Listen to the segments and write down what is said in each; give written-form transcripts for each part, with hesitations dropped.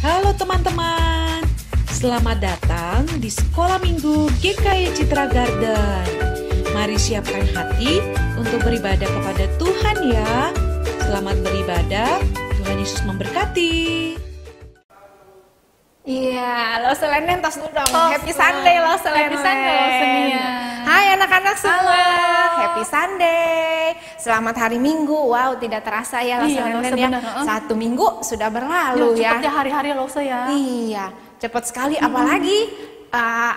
Halo teman-teman, selamat datang di Sekolah Minggu GKI Citra Garden. Mari siapkan hati untuk beribadah kepada Tuhan ya. Selamat beribadah, Tuhan Yesus memberkati. Iya, lo selenen tos dulu dong. Happy Sunday lo selenen. Happy Sunday lo Senia. Hai anak-anak semua. Happy Sunday. Selamat hari Minggu. Wow, tidak terasa ya lo selenen ya. Satu minggu sudah berlalu ya. Cepet ya hari-hari lo ya. Iya, cepat sekali. Apalagi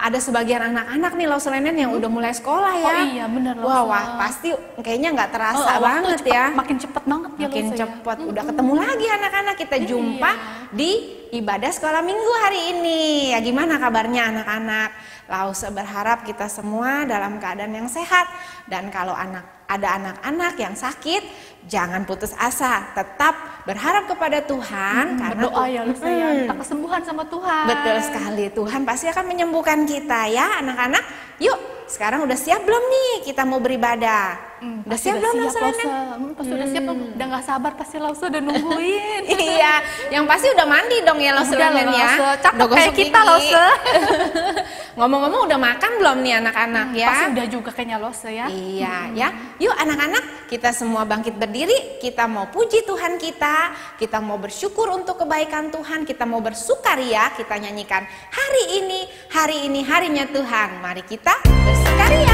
ada sebagian anak-anak nih lo selenen yang udah mulai sekolah ya. Oh iya benar lo. Wah, pasti kayaknya nggak terasa banget ya. Makin cepet banget ya. Makin cepet. Udah ketemu lagi anak-anak, kita jumpa di ibadah sekolah minggu hari ini. Ya gimana kabarnya anak-anak? Lause berharap kita semua dalam keadaan yang sehat. Dan kalau ada anak-anak yang sakit, jangan putus asa. Tetap berharap kepada Tuhan. Karena berdoa ya Lause ya, minta kesembuhan sama Tuhan. Betul sekali, Tuhan pasti akan menyembuhkan kita ya anak-anak. Yuk, sekarang udah siap belum nih kita mau beribadah? Udah siap belum Lause? Pasti udah siap, udah gak sabar pasti Lause udah nungguin. Iya, yang pasti udah mandi dong ya Lause ya. Cakep kayak kita Lause. Ngomong-ngomong udah makan belum nih anak-anak ya? Pasti udah juga kayaknya Lause ya. Iya ya. Yuk anak-anak, kita semua bangkit berdiri. Kita mau puji Tuhan kita. Kita mau bersyukur untuk kebaikan Tuhan. Kita mau bersukaria. Kita nyanyikan hari ini harinya Tuhan. Mari kita bersukaria.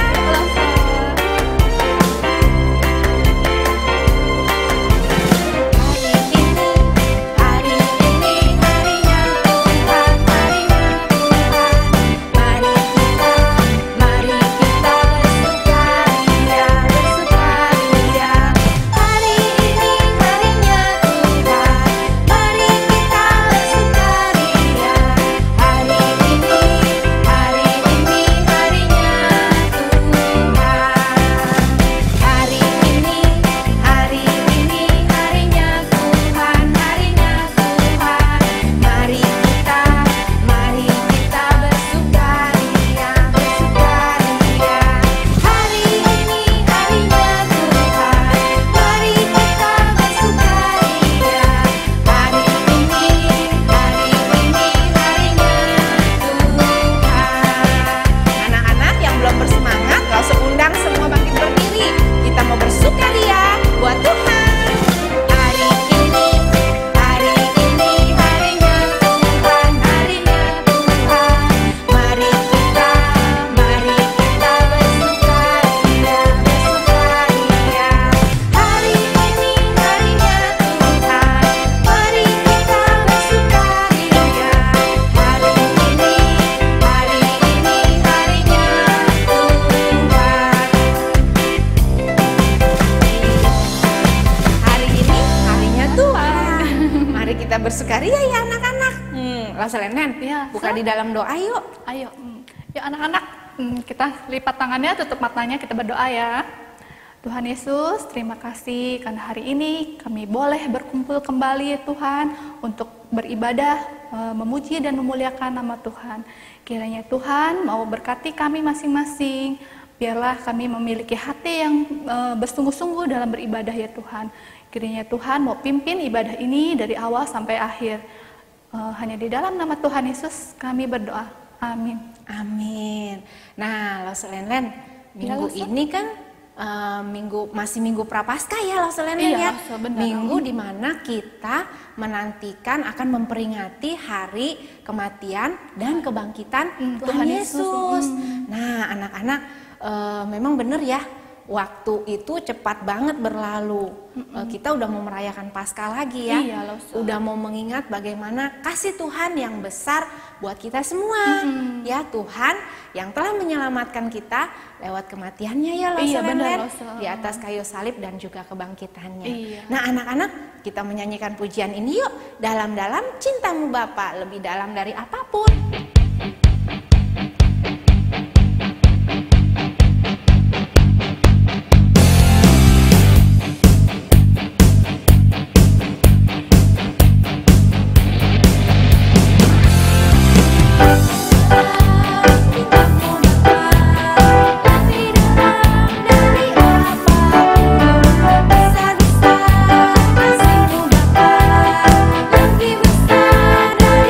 Bersukaria ya anak-anak. Lause Lenen, buka di dalam doa yuk. Ayo, yuk anak-anak, kita lipat tangannya, tutup matanya, kita berdoa ya. Tuhan Yesus, terima kasih karena hari ini kami boleh berkumpul kembali ya Tuhan untuk beribadah, memuji dan memuliakan nama Tuhan. Kiranya Tuhan mau berkati kami masing-masing. Biarlah kami memiliki hati yang bersungguh-sungguh dalam beribadah ya Tuhan. Kiranya Tuhan mau pimpin ibadah ini dari awal sampai akhir. Hanya di dalam nama Tuhan Yesus kami berdoa. Amin. Amin. Nah, Lause Lenen, minggu ini kan masih minggu Prapaskah ya Lause Lenen ya. Minggu dimana kita menantikan akan memperingati hari kematian dan kebangkitan Tuhan Yesus. Nah, anak-anak memang benar ya. Waktu itu cepat banget berlalu. Kita udah mau merayakan Paskah lagi ya. Udah mau mengingat bagaimana kasih Tuhan yang besar buat kita semua. Ya Tuhan yang telah menyelamatkan kita lewat kematiannya ya Lause Lenen. Di atas kayu salib dan juga kebangkitannya. Nah anak-anak, kita menyanyikan pujian ini yuk. Dalam-dalam cintamu Bapa, lebih dalam dari apapun. Besar-besar kasih-Mu Bapa, lebih besar dari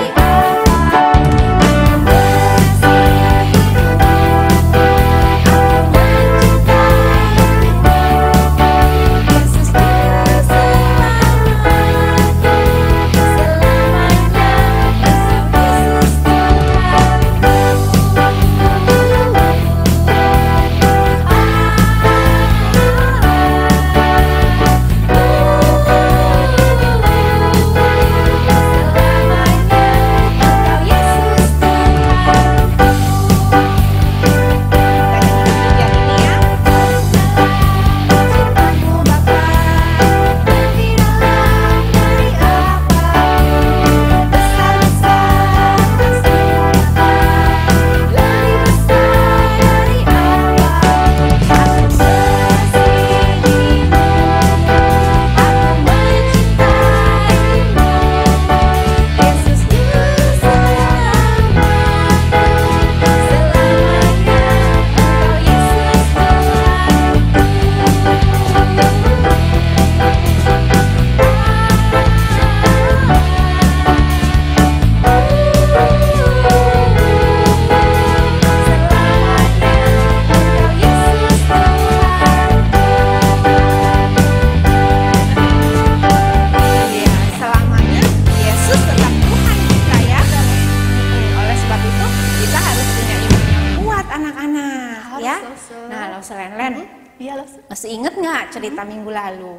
Masih inget nggak cerita minggu lalu?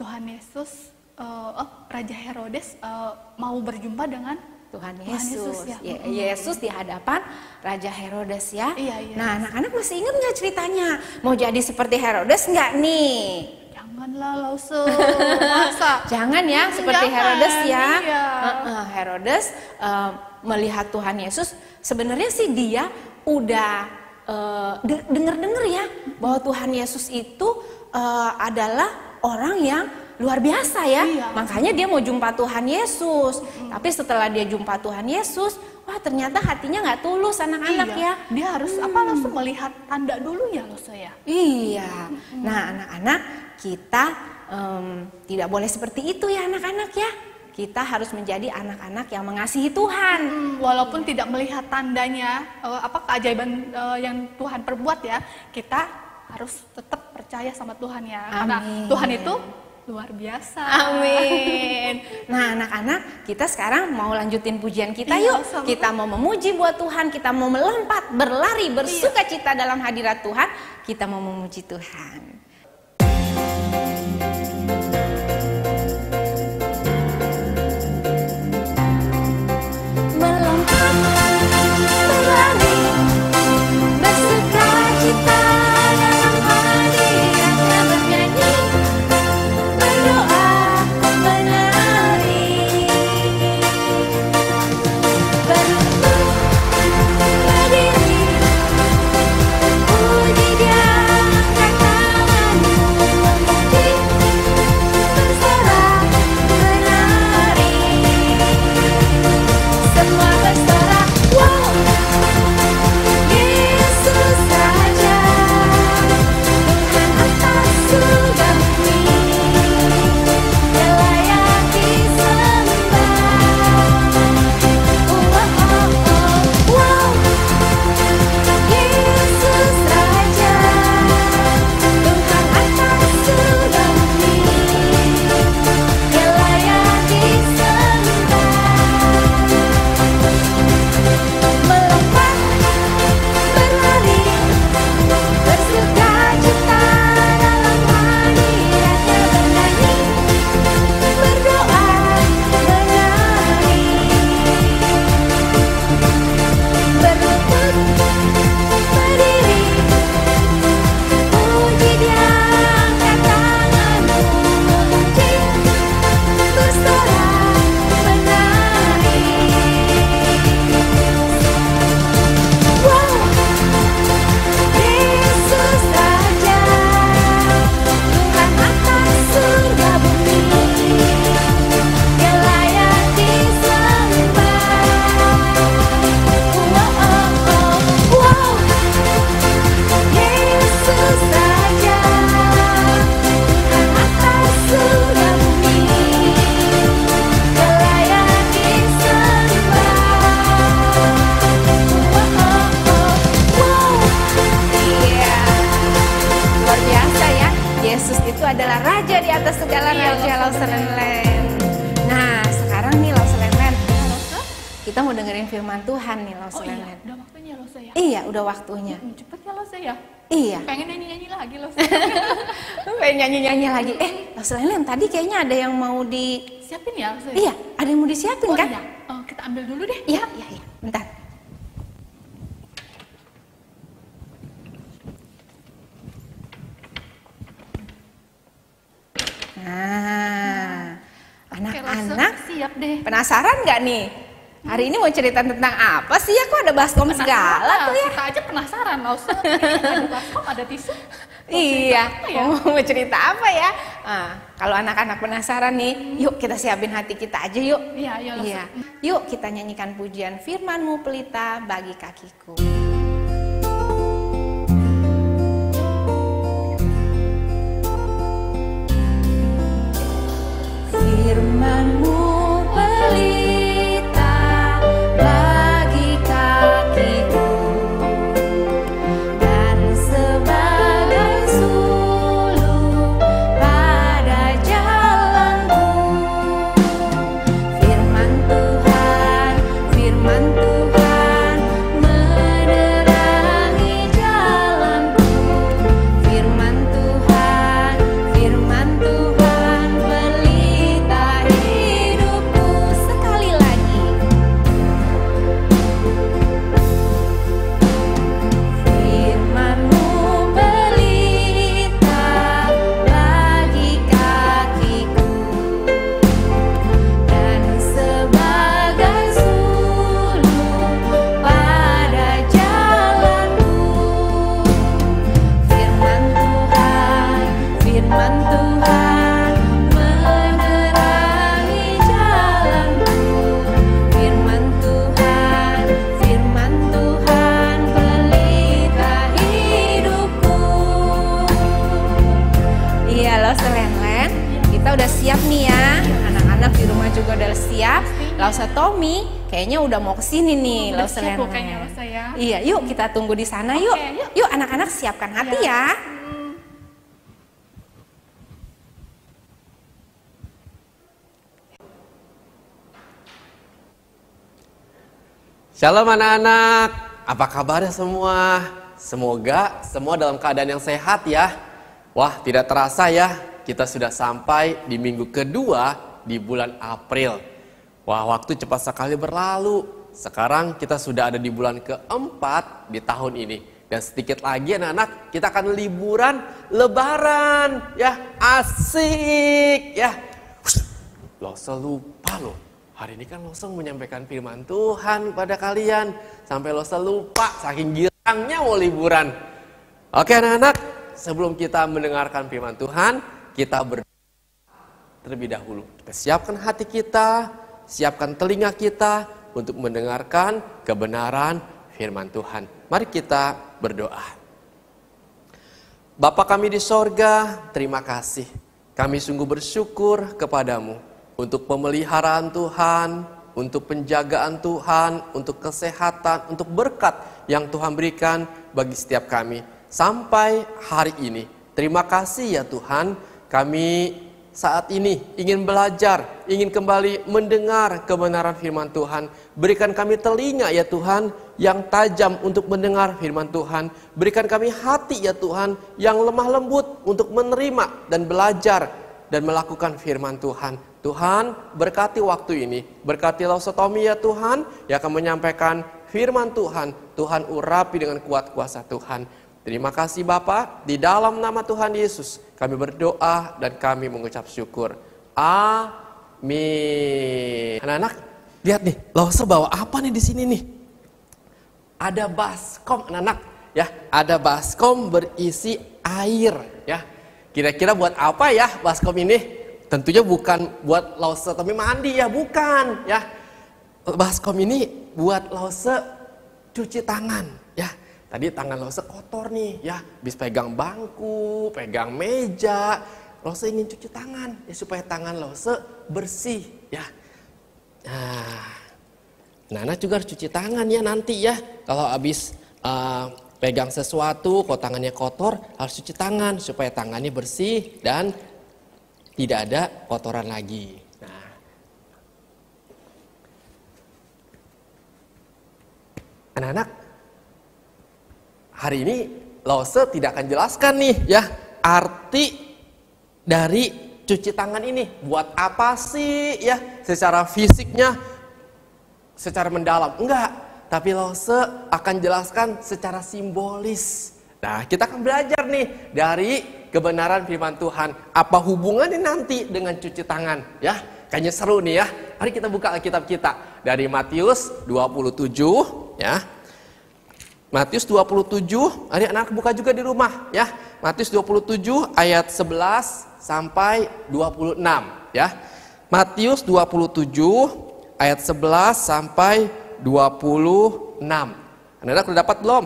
Tuhan Yesus, Raja Herodes mau berjumpa dengan Tuhan Yesus, Yesus. ya. Yesus di hadapan Raja Herodes ya. Iya. Nah, anak-anak masih ingat nggak ceritanya? Mau jadi seperti Herodes nggak nih? Janganlah Lause, masa? Jangan ya seperti Jangan, Herodes ya. iya. Herodes melihat Tuhan Yesus, sebenarnya sih dia udah dengar-dengar ya bahwa Tuhan Yesus itu adalah orang yang luar biasa ya. Iya. Makanya dia mau jumpa Tuhan Yesus. Tapi setelah dia jumpa Tuhan Yesus, wah ternyata hatinya nggak tulus anak-anak ya. Dia harus langsung melihat tanda dulu ya Lause ya. Iya. Nah anak-anak kita tidak boleh seperti itu ya anak-anak ya. Kita harus menjadi anak-anak yang mengasihi Tuhan. Walaupun tidak melihat tandanya, keajaiban yang Tuhan perbuat ya, kita harus tetap percaya sama Tuhan ya. Karena Amin. Tuhan itu luar biasa. Amin. Nah anak-anak, kita sekarang mau lanjutin pujian kita Iya, yuk. sama. Kita mau memuji buat Tuhan, kita mau melompat, berlari, bersuka cita dalam hadirat Tuhan. Kita mau memuji Tuhan. Melompat, berlari, bersuka cita dalam hadirat-Nya, bernyanyi, berdoa, menari, berlutut, berdiri, puji Dia, angkat tanganmu, memuji, bersorak, menari, semua bersorak, wow, Yesus Raja, Tuhan atas surga bumi, Dia layak disembah. Wow, Yesus Raja, Tuhan atas surga bumi, Dia layak disembah. Melompat, berlari, bersuka cita dalam hadirat-Nya, bernyanyi, berdoa, menari, berlutut, berdiri, puji Dia, angkat tanganmu, memuji, bersorak, menari. Wow, Yesus Raja, Tuhan atas surga bumi, Dia layak disembah. Wow, Yesus Raja, Tuhan atas surga bumi, Dia layak disembah. Iya, luar biasa ya. Yesus itu adalah Raja di atas segala raja, Lause Len. Nah, sekarang nih Lause Len, kita mau dengerin firman Tuhan nih Lause Oh iya, Len. udah waktunya Lause ya. Iya, udah waktunya. Cepet ya Lause ya. Iya, Pengen nyanyi-nyanyi lagi Lause. pengen nyanyi-nyanyi lagi. Lause Len, tadi kayaknya ada yang mau Siapin ya Lause. Iya, ada yang mau disiapin Oh kan? iya, kita ambil dulu deh. Iya, bentar. Nah, Oke, Lause, anak-anak siap deh. penasaran nggak nih? Hari ini mau cerita tentang apa sih ya? Kok ada baskom segala tuh ya? Kita aja penasaran Lause. Ada baskom, ada tisu. Iya, apa ya? mau cerita apa ya? Kalau anak-anak penasaran nih, yuk kita siapin hati kita aja yuk. Iya, iya Lause. Iya, yuk kita nyanyikan pujian Firman-Mu pelita bagi kakiku. Firman-Mu pelita bagi kakiku dan sebagai sulung pada jalanku. Firman Tuhan menenangkan udah siap. Lausa Tommy kayaknya udah mau kesini nih. Lausa Len. Ya. Iya, yuk kita tunggu di sana yuk. Yuk anak-anak siapkan hati ya. Shalom anak-anak, apa kabarnya semua? Semoga semua dalam keadaan yang sehat ya. Wah, tidak terasa ya, kita sudah sampai di minggu kedua di bulan April. Wah, waktu cepat sekali berlalu. Sekarang kita sudah ada di bulan keempat di tahun ini. Dan sedikit lagi anak-anak, kita akan liburan lebaran. Ya, asik ya. Loh, lupa loh. Hari ini kan Losa menyampaikan firman Tuhan pada kalian. Sampai Losa lupa, saking girangnya mau liburan. Oke anak-anak, sebelum kita mendengarkan firman Tuhan, kita berdoa terlebih dahulu. Kita siapkan hati kita, siapkan telinga kita untuk mendengarkan kebenaran firman Tuhan. Mari kita berdoa. Bapa kami di sorga, terima kasih. Kami sungguh bersyukur kepadamu untuk pemeliharaan Tuhan, untuk penjagaan Tuhan, untuk kesehatan, untuk berkat yang Tuhan berikan bagi setiap kami. Sampai hari ini, terima kasih ya Tuhan, kami saat ini ingin belajar, ingin kembali mendengar kebenaran firman Tuhan. Berikan kami telinga ya Tuhan yang tajam untuk mendengar firman Tuhan. Berikan kami hati ya Tuhan yang lemah lembut untuk menerima dan belajar dan melakukan firman Tuhan. Tuhan berkati waktu ini, berkati Lausa Tommy ya Tuhan yang akan menyampaikan firman Tuhan. Tuhan urapi dengan kuat kuasa Tuhan. Terima kasih Bapa, di dalam nama Tuhan Yesus kami berdoa dan kami mengucap syukur. Amin. Anak-anak, lihat nih, Lausa bawa apa nih di sini nih? Ada baskom anak-anak, ya. Ada baskom berisi air, ya. Kira-kira buat apa ya baskom ini? Tentunya bukan buat Lausa Tommy mandi ya, bukan, ya. Baskom ini buat Lausa cuci tangan, ya. Tadi tangan Lausa kotor nih, ya. Habis pegang bangku, pegang meja. Lausa ingin cuci tangan, ya supaya tangan Lausa bersih, ya. Nah, juga harus cuci tangan ya nanti ya. Kalau habis pegang sesuatu, kalau tangannya kotor, harus cuci tangan supaya tangannya bersih dan tidak ada kotoran lagi. Nah, anak-anak, hari ini Lausa tidak akan jelaskan nih ya arti dari cuci tangan ini. Buat apa sih ya secara fisiknya, secara mendalam? Enggak, tapi Lausa akan jelaskan secara simbolis. Nah, kita akan belajar nih dari kebenaran firman Tuhan. Apa hubungannya nanti dengan cuci tangan? Ya, kayaknya seru nih ya. Mari kita buka Alkitab kita dari Matius 27 ya. Matius 27, anak-anak buka juga di rumah ya. Matius 27 ayat 11 sampai 26 ya. Matius 27 ayat 11 sampai 26. Anak-anak udah dapat belum?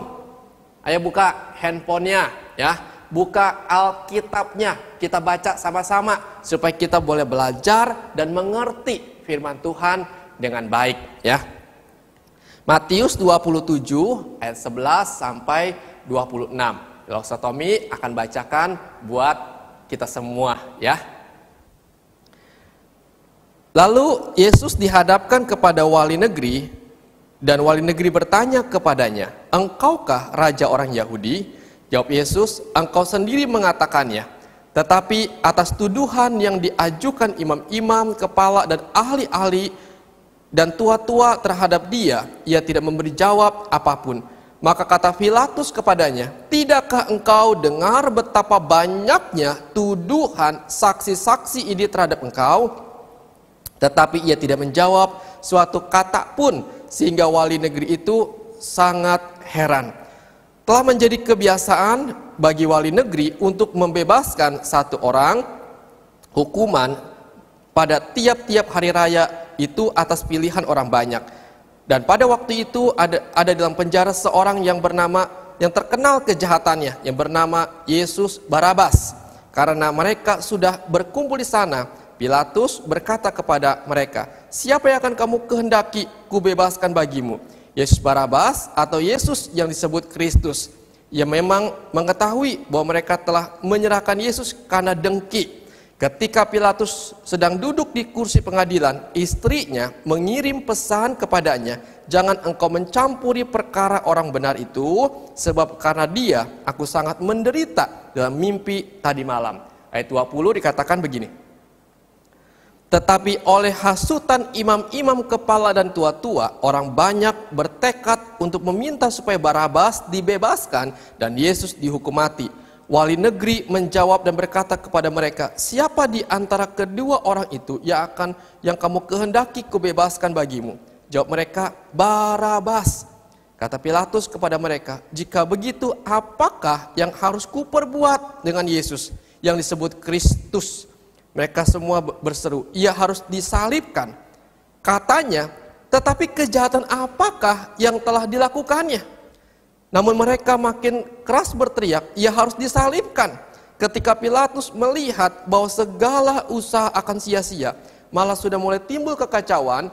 Ayo buka handphonenya ya. Buka Alkitabnya, kita baca sama-sama supaya kita boleh belajar dan mengerti firman Tuhan dengan baik ya. Matius 27 ayat 11 sampai 26. Lausa Tommy akan bacakan buat kita semua ya. Lalu Yesus dihadapkan kepada wali negeri dan wali negeri bertanya kepadanya, "Engkaukah raja orang Yahudi?" Jawab Yesus, "Engkau sendiri mengatakannya." Tetapi atas tuduhan yang diajukan imam-imam, kepala dan ahli-ahli dan tua-tua terhadap dia, ia tidak memberi jawab apapun. Maka kata Pilatus kepadanya, "Tidakkah engkau dengar betapa banyaknya tuduhan saksi-saksi ini terhadap engkau?" Tetapi ia tidak menjawab suatu kata pun, sehingga wali negeri itu sangat heran. Telah menjadi kebiasaan bagi wali negeri untuk membebaskan satu orang hukuman pada tiap-tiap hari raya itu atas pilihan orang banyak. Dan pada waktu itu ada dalam penjara seorang yang terkenal kejahatannya, yang bernama Yesus Barabas. Karena mereka sudah berkumpul di sana, Pilatus berkata kepada mereka, siapa yang akan kamu kehendaki kubebaskan bagimu? Yesus Barabas atau Yesus yang disebut Kristus? Ia memang mengetahui bahwa mereka telah menyerahkan Yesus karena dengki. Ketika Pilatus sedang duduk di kursi pengadilan, istrinya mengirim pesan kepadanya, jangan engkau mencampuri perkara orang benar itu, sebab karena dia aku sangat menderita dalam mimpi tadi malam. Ayat 20 dikatakan begini. Tetapi oleh hasutan imam-imam kepala dan tua-tua, orang banyak bertekad untuk meminta supaya Barabas dibebaskan dan Yesus dihukum mati. Wali negeri menjawab dan berkata kepada mereka, siapa di antara kedua orang itu yang kamu kehendaki kubebaskan bagimu? Jawab mereka, Barabas. Kata Pilatus kepada mereka, jika begitu apakah yang harus kuperbuat dengan Yesus yang disebut Kristus? Mereka semua berseru, ia harus disalibkan. Katanya, tetapi kejahatan apakah yang telah dilakukannya? Namun mereka makin keras berteriak, ia harus disalibkan. Ketika Pilatus melihat bahwa segala usaha akan sia-sia, malah sudah mulai timbul kekacauan,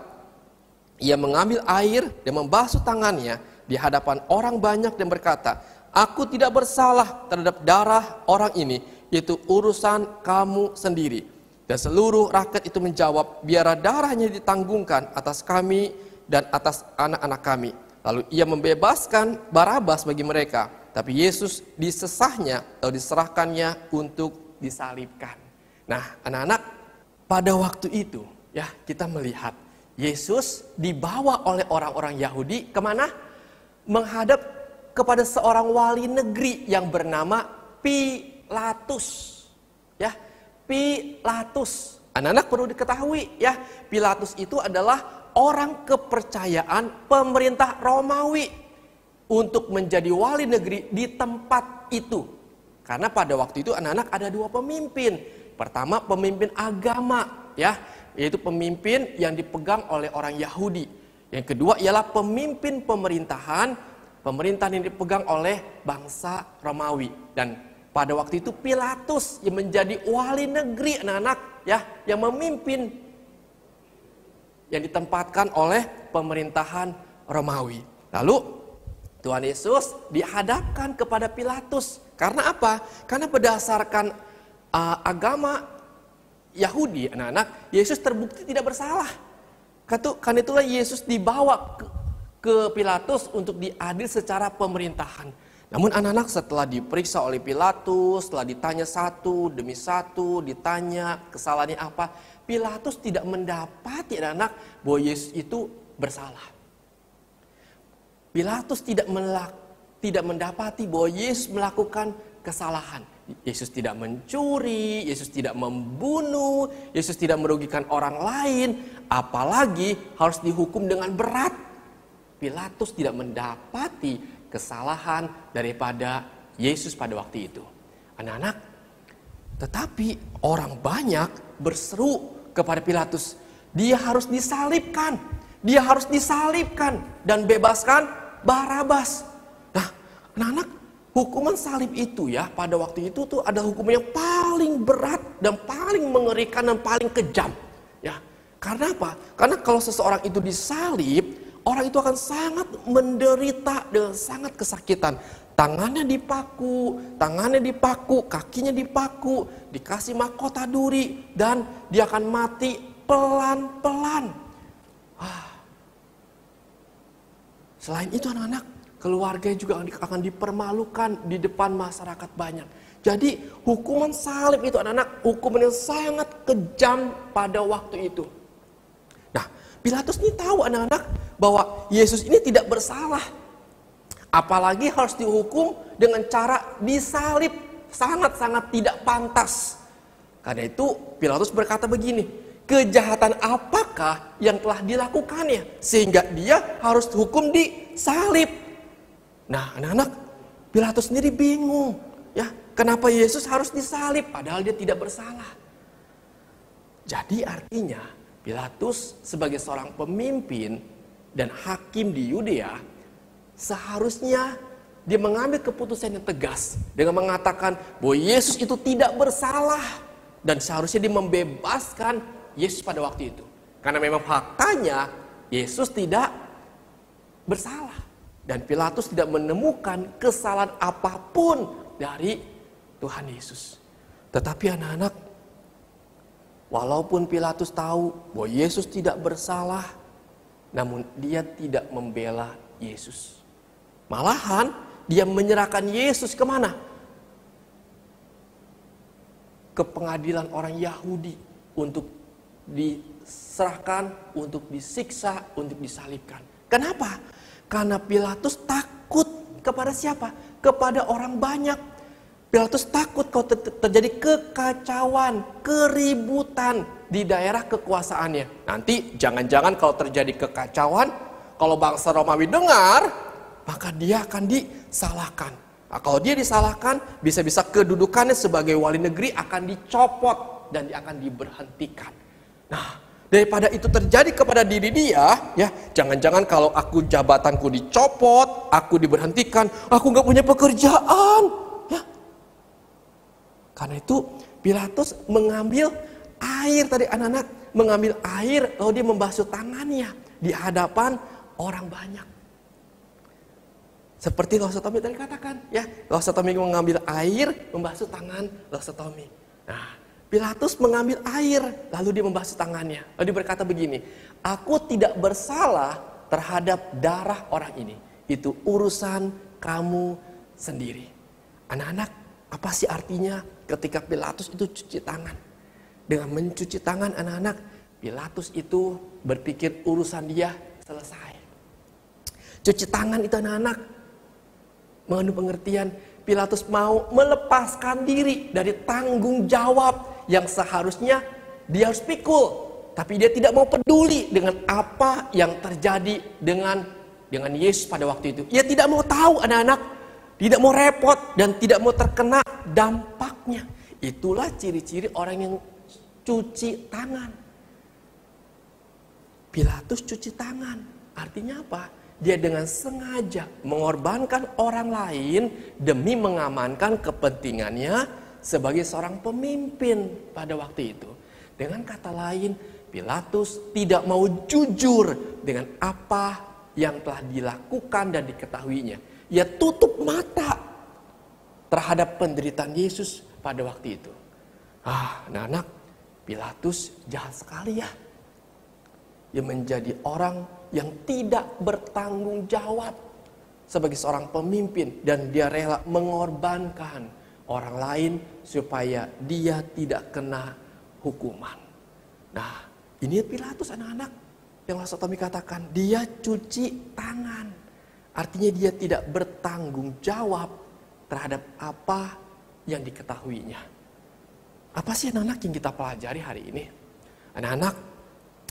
ia mengambil air dan membasuh tangannya di hadapan orang banyak dan berkata, aku tidak bersalah terhadap darah orang ini, yaitu urusan kamu sendiri. Dan seluruh rakyat itu menjawab, biarlah darahnya ditanggungkan atas kami dan atas anak-anak kami. Lalu ia membebaskan Barabas bagi mereka, tapi Yesus disesahnya atau diserahkannya untuk disalibkan. Nah, anak-anak, pada waktu itu ya kita melihat Yesus dibawa oleh orang-orang Yahudi kemana? Menghadap kepada seorang wali negeri yang bernama Pilatus. Ya, Pilatus. Anak-anak perlu diketahui ya, Pilatus itu adalah orang kepercayaan pemerintah Romawi untuk menjadi wali negeri di tempat itu. Karena pada waktu itu anak-anak ada dua pemimpin. Pertama pemimpin agama ya, yaitu pemimpin yang dipegang oleh orang Yahudi. Yang kedua ialah pemimpin pemerintahan yang dipegang oleh bangsa Romawi. Dan pada waktu itu Pilatus yang menjadi wali negeri anak-anak ya, yang memimpin yang ditempatkan oleh pemerintahan Romawi. Lalu Tuhan Yesus dihadapkan kepada Pilatus. Karena apa? Karena berdasarkan agama Yahudi, anak-anak, Yesus terbukti tidak bersalah. Karena itulah Yesus dibawa ke Pilatus untuk diadil secara pemerintahan. Namun anak-anak setelah diperiksa oleh Pilatus, setelah ditanya satu demi satu, ditanya kesalahannya apa, Pilatus tidak mendapati anak-anak bahwa Yesus itu bersalah. Pilatus tidak mendapati bahwa Yesus melakukan kesalahan. Yesus tidak mencuri, Yesus tidak membunuh, Yesus tidak merugikan orang lain, apalagi harus dihukum dengan berat. Pilatus tidak mendapati kesalahan daripada Yesus pada waktu itu. Anak-anak, tetapi orang banyak berseru kepada Pilatus, dia harus disalibkan, dan bebaskan Barabas. Nah, anak-anak, hukuman salib itu ya pada waktu itu tuh ada hukuman yang paling berat dan paling mengerikan dan paling kejam. Ya, karena apa? Karena kalau seseorang itu disalib, orang itu akan sangat menderita dengan sangat kesakitan. Tangannya dipaku, kakinya dipaku, dikasih mahkota duri, dan dia akan mati pelan-pelan. Selain itu anak-anak, keluarga juga akan dipermalukan di depan masyarakat banyak. Jadi hukuman salib itu anak-anak, hukuman yang sangat kejam pada waktu itu. Nah, Pilatus ini tahu anak-anak bahwa Yesus ini tidak bersalah. Apalagi harus dihukum dengan cara disalib, sangat-sangat tidak pantas. Karena itu Pilatus berkata begini, kejahatan apakah yang telah dilakukannya sehingga dia harus hukum disalib? Nah, anak-anak, Pilatus sendiri bingung, ya, kenapa Yesus harus disalib padahal dia tidak bersalah. Jadi artinya Pilatus sebagai seorang pemimpin dan hakim di Yudea, seharusnya dia mengambil keputusan yang tegas dengan mengatakan bahwa Yesus itu tidak bersalah dan seharusnya dia membebaskan Yesus pada waktu itu. Karena memang faktanya Yesus tidak bersalah. Dan Pilatus tidak menemukan kesalahan apapun dari Tuhan Yesus. Tetapi anak-anak, walaupun Pilatus tahu bahwa Yesus tidak bersalah, namun dia tidak membela Yesus. Malahan dia menyerahkan Yesus kemana? Ke pengadilan orang Yahudi untuk diserahkan, untuk disiksa, untuk disalibkan. Kenapa? Karena Pilatus takut kepada siapa? Kepada orang banyak. Pilatus takut kalau terjadi kekacauan, keributan di daerah kekuasaannya. Nanti jangan-jangan kalau terjadi kekacauan, kalau bangsa Romawi dengar, maka dia akan disalahkan. Nah, kalau dia disalahkan, bisa-bisa kedudukannya sebagai wali negeri akan dicopot dan dia akan diberhentikan. Nah, daripada itu terjadi kepada diri dia, ya, jangan-jangan kalau aku jabatanku dicopot, aku diberhentikan, aku nggak punya pekerjaan, ya. Karena itu Pilatus mengambil air tadi anak-anak, mengambil air lalu dia membasuh tangannya di hadapan orang banyak. Seperti Losotomi tadi katakan, ya, Losotomi mengambil air, membasuh tangan Losotomi. Nah, Pilatus mengambil air, lalu dia membasuh tangannya. Lalu dia berkata begini, aku tidak bersalah terhadap darah orang ini. Itu urusan kamu sendiri. Anak-anak, apa sih artinya ketika Pilatus itu cuci tangan? Dengan mencuci tangan anak-anak, Pilatus itu berpikir urusan dia selesai. Cuci tangan itu anak-anak mengandung pengertian Pilatus mau melepaskan diri dari tanggung jawab yang seharusnya dia harus pikul. Tapi dia tidak mau peduli dengan apa yang terjadi dengan Yesus pada waktu itu. Ia tidak mau tahu anak-anak, tidak mau repot dan tidak mau terkena dampaknya. Itulah ciri-ciri orang yang cuci tangan. Pilatus cuci tangan, artinya apa? Dia dengan sengaja mengorbankan orang lain demi mengamankan kepentingannya sebagai seorang pemimpin pada waktu itu. Dengan kata lain, Pilatus tidak mau jujur dengan apa yang telah dilakukan dan diketahuinya. Ia tutup mata terhadap penderitaan Yesus pada waktu itu. Anak-anak, Pilatus jahat sekali ya. Dia menjadi orang yang tidak bertanggung jawab sebagai seorang pemimpin. Dan dia rela mengorbankan orang lain supaya dia tidak kena hukuman. Nah, ini Pilatus anak-anak yang Losotomi katakan. Dia cuci tangan. Artinya dia tidak bertanggung jawab terhadap apa yang diketahuinya. Apa sih anak-anak yang kita pelajari hari ini? Anak-anak,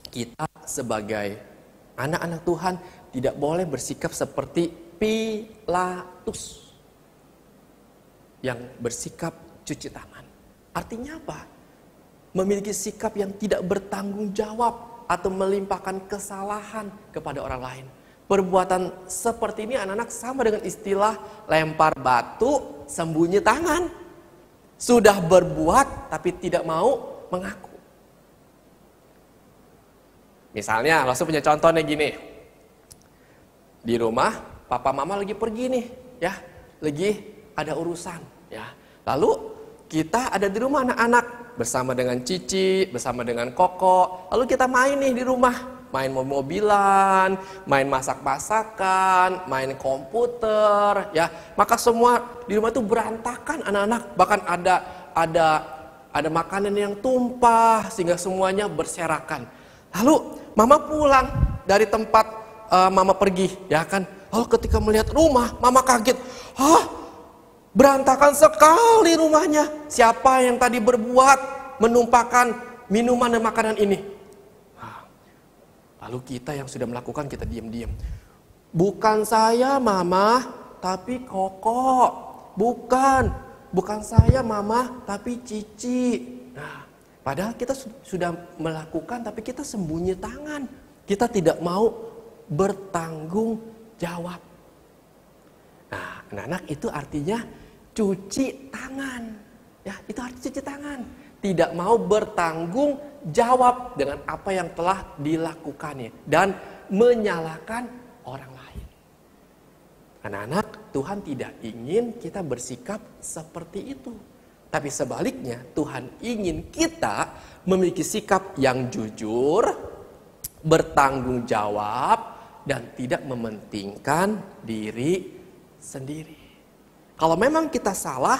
kita sebagai anak-anak Tuhan tidak boleh bersikap seperti Pilatus yang bersikap cuci tangan. Artinya apa? Memiliki sikap yang tidak bertanggung jawab atau melimpahkan kesalahan kepada orang lain. Perbuatan seperti ini anak-anak sama dengan istilah lempar batu sembunyi tangan. Sudah berbuat tapi tidak mau mengaku. Misalnya, Rasul punya contohnya gini. Di rumah, papa mama lagi pergi nih, ya. Lagi ada urusan, ya. Lalu kita ada di rumah anak-anak bersama dengan Cici, bersama dengan Koko. Lalu kita main nih di rumah, main mobil-mobilan, main masak-masakan, main komputer, ya. Maka semua di rumah itu berantakan anak-anak. Bahkan ada makanan yang tumpah sehingga semuanya berserakan. Lalu mama pulang dari tempat mama pergi, ya kan. Lalu ketika melihat rumah, mama kaget. Berantakan sekali rumahnya. Siapa yang tadi berbuat menumpahkan minuman dan makanan ini? Lalu kita yang sudah melakukan, kita diam-diam. Bukan saya mama, tapi Koko. Bukan saya mama, tapi Cici. Padahal kita sudah melakukan, tapi kita sembunyi tangan. Kita tidak mau bertanggung jawab. Nah, anak-anak itu artinya cuci tangan. Ya, itu arti cuci tangan. tidak mau bertanggung jawab dengan apa yang telah dilakukannya dan menyalahkan orang lain. Anak-anak, Tuhan tidak ingin kita bersikap seperti itu. Tapi sebaliknya, Tuhan ingin kita memiliki sikap yang jujur, bertanggung jawab, dan tidak mementingkan diri sendiri. Kalau memang kita salah,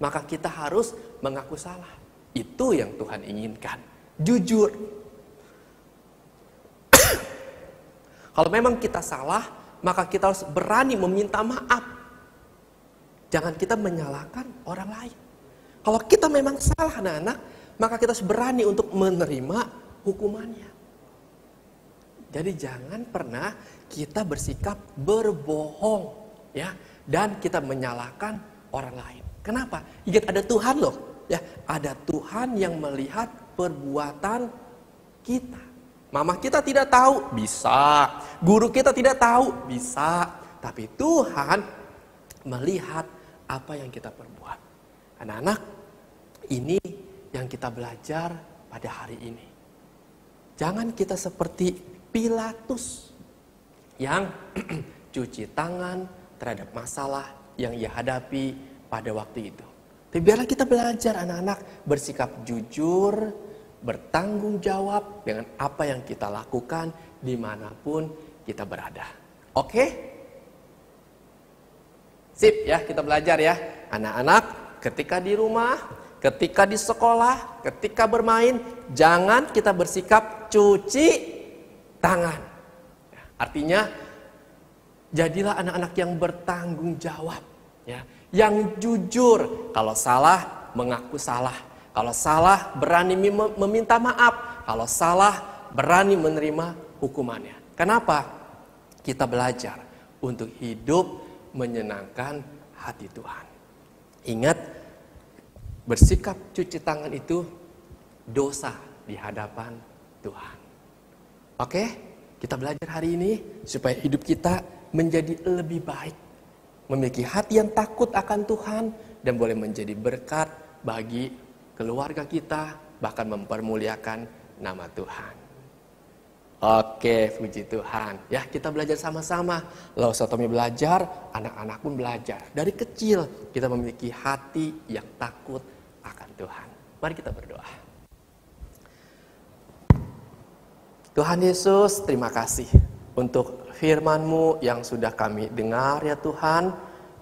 maka kita harus mengaku salah. Itu yang Tuhan inginkan. Jujur. Kalau memang kita salah, maka kita harus berani meminta maaf. Jangan kita menyalahkan orang lain. Kalau kita memang salah anak-anak, maka kita harus berani untuk menerima hukumannya. Jadi jangan pernah kita bersikap berbohong, ya, dan kita menyalahkan orang lain. Kenapa? Ingat ada Tuhan loh, ya, ada Tuhan yang melihat perbuatan kita. Mama kita tidak tahu, bisa. Guru kita tidak tahu, bisa. Tapi Tuhan melihat apa yang kita perbuat. Anak-anak, ini yang kita belajar pada hari ini. Jangan kita seperti Pilatus yang cuci tangan terhadap masalah yang ia hadapi pada waktu itu. Tapi biarlah kita belajar anak-anak bersikap jujur, bertanggung jawab dengan apa yang kita lakukan dimanapun kita berada. Oke? Sip ya, kita belajar ya. Anak-anak, ketika di rumah, ketika di sekolah, ketika bermain, jangan kita bersikap cuci tangan. Artinya, jadilah anak-anak yang bertanggung jawab, ya, yang jujur. Kalau salah, mengaku salah. Kalau salah, berani meminta maaf. Kalau salah, berani menerima hukumannya. Kenapa? Kita belajar untuk hidup menyenangkan hati Tuhan. Ingat, bersikap cuci tangan itu dosa di hadapan Tuhan. Oke, kita belajar hari ini supaya hidup kita menjadi lebih baik. Memiliki hati yang takut akan Tuhan dan boleh menjadi berkat bagi keluarga kita, bahkan mempermuliakan nama Tuhan. Oke, puji Tuhan. Ya, kita belajar sama-sama. Lalu Tommy belajar, anak-anak pun belajar. Dari kecil kita memiliki hati yang takut akan Tuhan. Mari kita berdoa. Tuhan Yesus, terima kasih untuk firman-Mu yang sudah kami dengar ya Tuhan.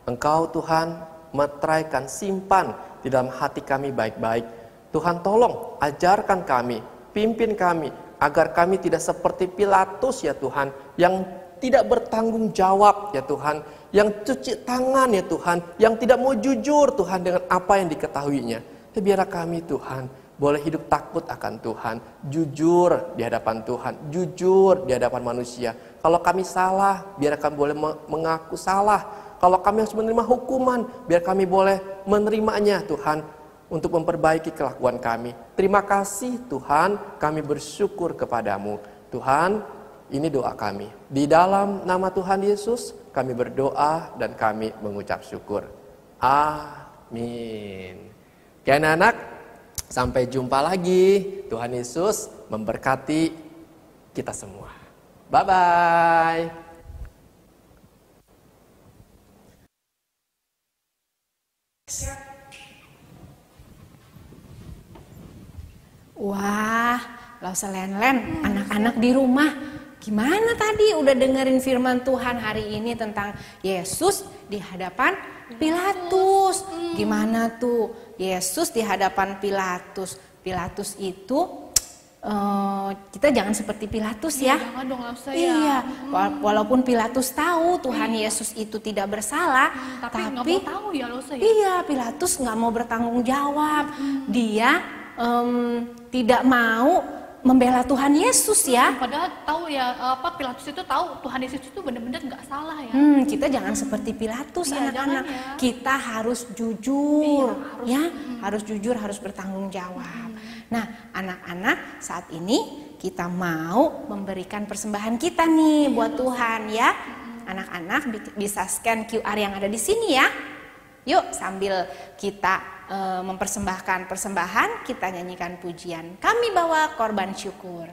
Engkau Tuhan meteraikan, simpan di dalam hati kami baik-baik. Tuhan tolong ajarkan kami, pimpin kami, agar kami tidak seperti Pilatus ya Tuhan, yang tidak bertanggung jawab ya Tuhan, yang cuci tangan ya Tuhan, yang tidak mau jujur Tuhan dengan apa yang diketahuinya. Tapi biarlah kami Tuhan boleh hidup takut akan Tuhan, jujur di hadapan Tuhan, jujur di hadapan manusia. Kalau kami salah, biar kami boleh mengaku salah. Kalau kami harus menerima hukuman, biar kami boleh menerimanya Tuhan, untuk memperbaiki kelakuan kami. Terima kasih Tuhan, kami bersyukur kepadamu. Tuhan, ini doa kami. Di dalam nama Tuhan Yesus, kami berdoa dan kami mengucap syukur. Amin. Oke anak-anak, sampai jumpa lagi. Tuhan Yesus memberkati kita semua. Bye-bye. Wah, Lauselenlen, anak-anak di rumah, gimana tadi udah dengerin firman Tuhan hari ini tentang Yesus di hadapan Pilatus? Gimana tuh Yesus di hadapan Pilatus? Pilatus itu kita jangan seperti Pilatus ya. Jangan dong, Lause, iya, walaupun Pilatus tahu Tuhan Yesus itu tidak bersalah, tapi nggak mau tahu ya, Lause, ya. Iya, Pilatus nggak mau bertanggung jawab. Dia tidak mau membela Tuhan Yesus ya. Padahal tahu ya, Pilatus itu tahu Tuhan Yesus itu benar-benar nggak salah ya. Kita jangan seperti Pilatus anak-anak. Ya. Kita harus jujur, iya, harus jujur, harus bertanggung jawab. Nah, anak-anak, saat ini kita mau memberikan persembahan kita nih buat Tuhan ya. Anak-anak bisa scan QR yang ada di sini ya. Yuk, sambil kita mempersembahkan persembahan, kita nyanyikan pujian. Kami bawa korban syukur.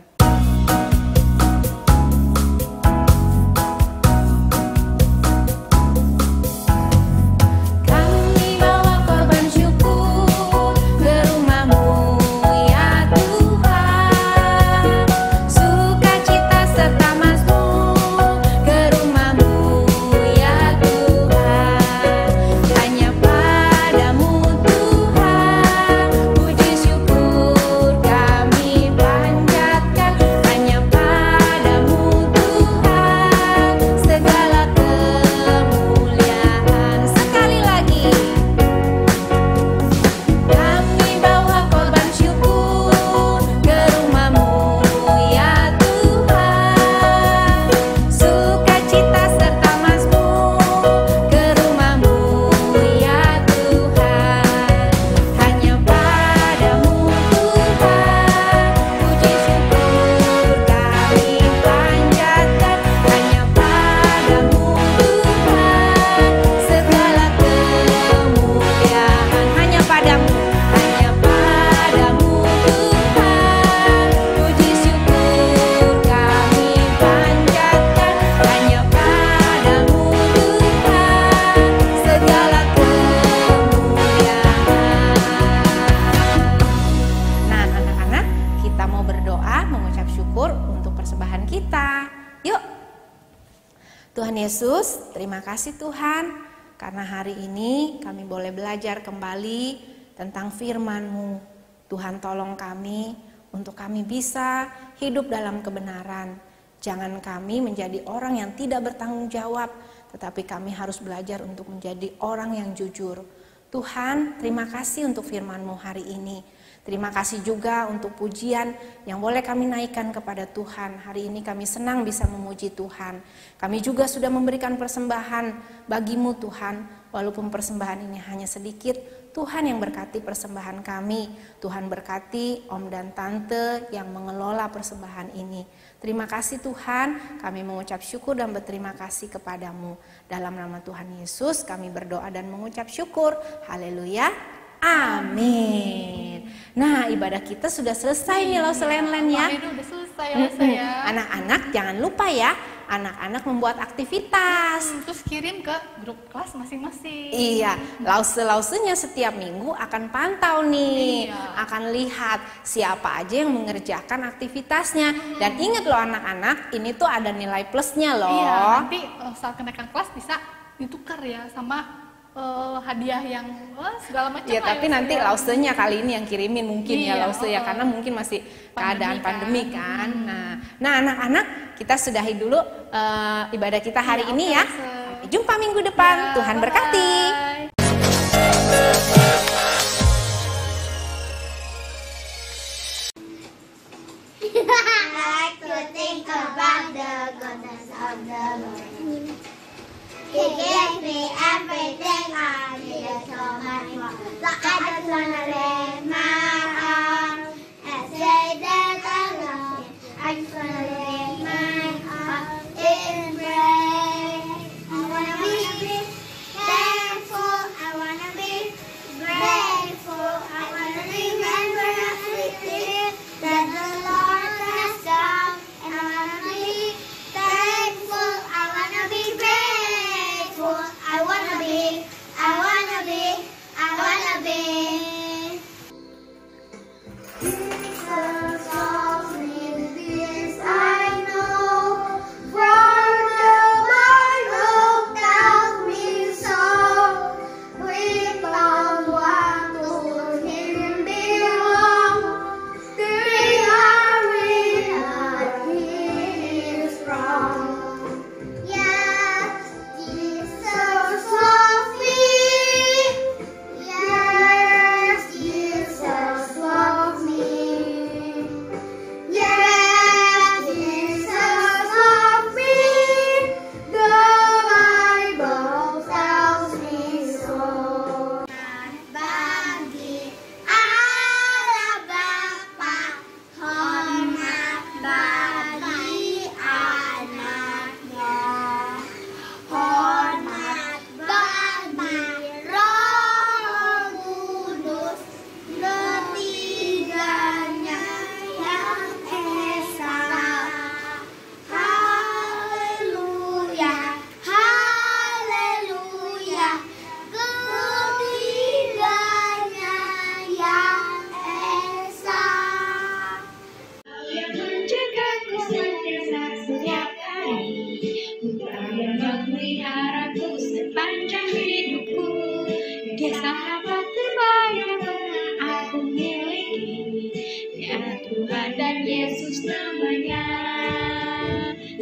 Tuhan Yesus, terima kasih Tuhan, karena hari ini kami boleh belajar kembali tentang firman-Mu. Tuhan tolong kami untuk kami bisa hidup dalam kebenaran. Jangan kami menjadi orang yang tidak bertanggung jawab, tetapi kami harus belajar untuk menjadi orang yang jujur. Tuhan, terima kasih untuk firman-Mu hari ini. Terima kasih juga untuk pujian yang boleh kami naikkan kepada Tuhan. Hari ini kami senang bisa memuji Tuhan. Kami juga sudah memberikan persembahan bagi-Mu Tuhan. Walaupun persembahan ini hanya sedikit, Tuhan yang berkati persembahan kami. Tuhan berkati om dan tante yang mengelola persembahan ini. Terima kasih Tuhan, kami mengucap syukur dan berterima kasih kepadamu. Dalam nama Tuhan Yesus kami berdoa dan mengucap syukur. Haleluya. Amin. Nah, ibadah kita sudah selesai nih loh Selenlen ya. Udah selesai ya. Anak-anak jangan lupa ya, anak-anak membuat aktivitas. Terus kirim ke grup kelas masing-masing. Iya, lause-lausenya setiap minggu akan pantau nih. Akan lihat siapa aja yang mengerjakan aktivitasnya. Dan ingat loh anak-anak, ini tuh ada nilai plusnya loh. Iya, nanti saat kenaikan kelas bisa ditukar ya sama hadiah yang segala macam. Ya tapi nanti lausenya kali ini yang kirimin mungkin ya lause ya, karena mungkin masih keadaan pandemi kan. Nah anak-anak, kita sudahi dulu ibadah kita hari ini ya. Sampai jumpa minggu depan. Tuhan berkati. I like to think about the goodness of the Lord. He gives me everything I need so much more. So I just wanna lift my arms and say that I love Him. I just wanna lift my arms in praise. I wanna be thankful. I wanna be grateful. I wanna remember everything that the Lord has done. And I wanna be thankful. I wanna be grateful. I wanna be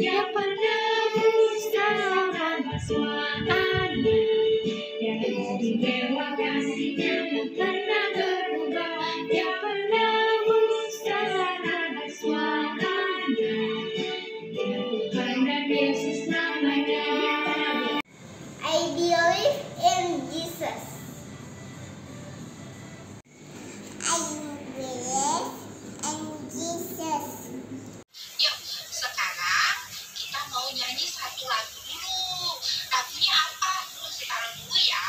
yang penebus segala semuanya, yang istimewa kasihnya tak pernah berubah, yang penebus segala semuanya, Tuhan dan Yesus namanya. I believe in Jesus. I believe in Jesus. Yuk, sekarang kita mau nyanyi satu lagu dulu. Lagunya apa? Terus taruh dulu ya.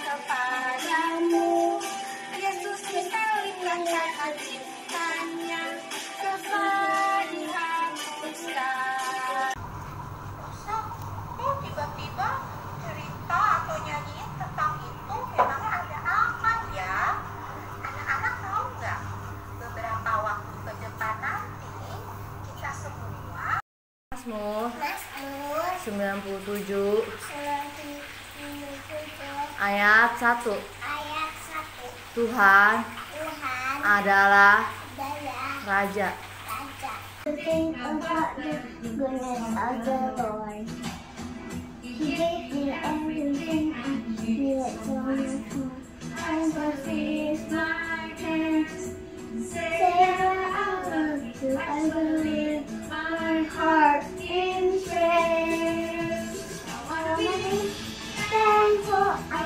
Kepadamu, Yesus limpahkan cintanya, kesal dihapuskan. Kok tiba-tiba cerita atau nyanyiin tentang itu? Memangnya ada apa ya? Anak-anak tahu nggak? Beberapa waktu ke depan nanti kita semua Mazmur 97 ayat 1. Tuhan adalah Raja. Think about the goodness of the Lord. He gave me everything I needed so much more. And for his my hands, Sarah, I love you. I believe my heart in prayer. I wanna be thankful. I